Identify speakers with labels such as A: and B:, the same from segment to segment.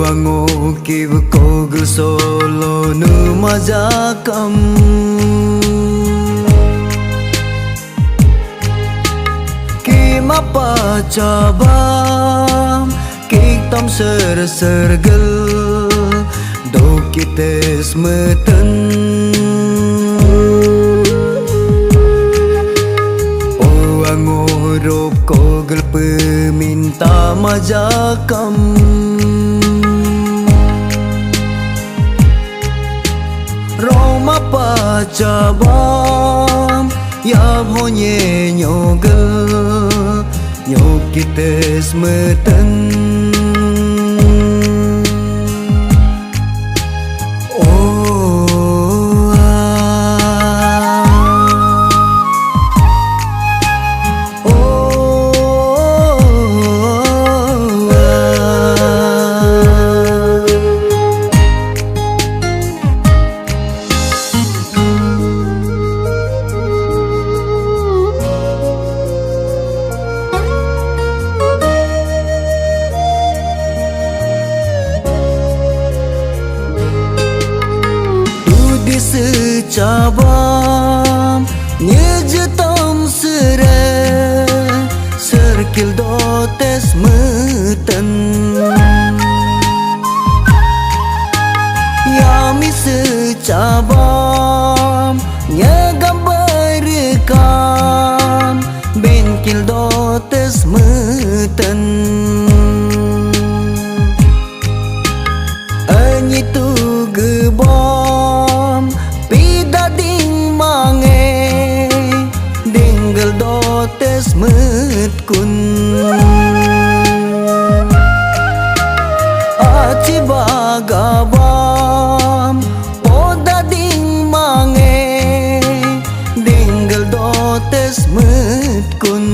A: Ango kiv kogl solo nu majakam Kima pacabam Kik tam sergel Do kites meten Ango rop kogl peminta majakam Roma pacabam ya honye nyogel nyok kites meten Secabam nyejetam sere serkil dotes meten Yami secabam nyegam berekam benkil dotes meten Anyitu gebom Pidading mange Dinggal dotes metkun Aci bagabam Podading mange Dinggal dotes metkun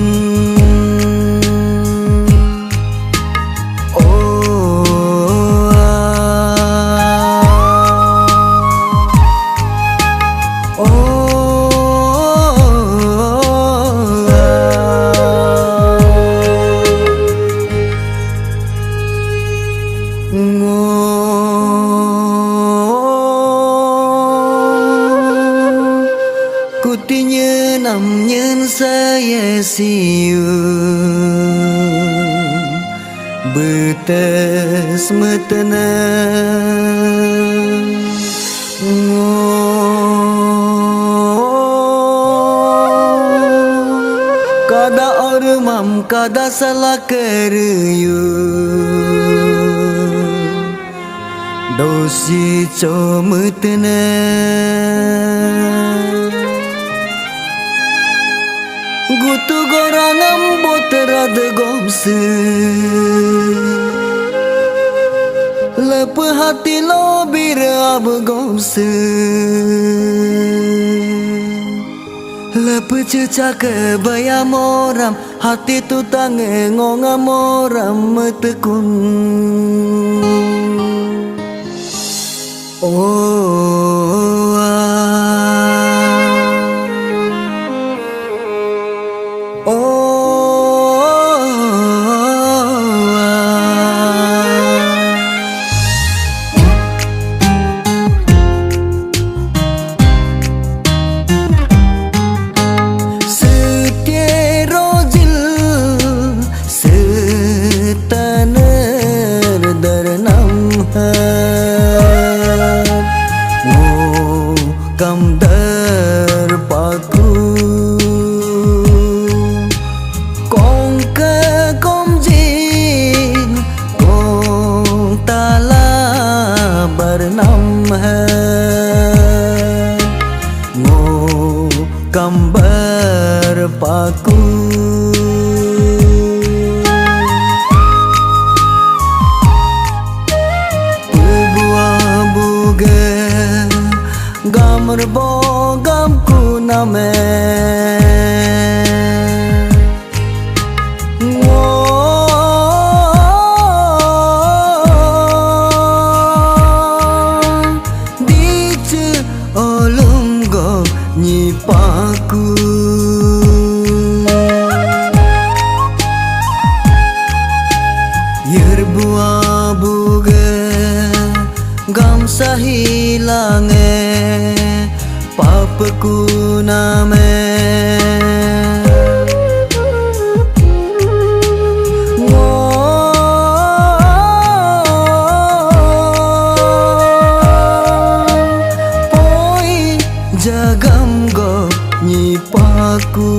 A: Kutinya nam nyen saya siu betes metena kada ormam kada salah keryu dosi cometena Gutu gorangam boterad gomse Lep hati lo birab gomse Lep cecak bayamoram Hati tu tange ngongamoram metekun Kam dar paku Kong ke kom jin Kong tala bernam hai Ngo kam berpaku Gamar bogam ku name Dice olum go nyipaku Yer buah buge sahilange papaku name jagam go nyipaku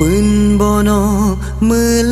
A: Pun bono melekat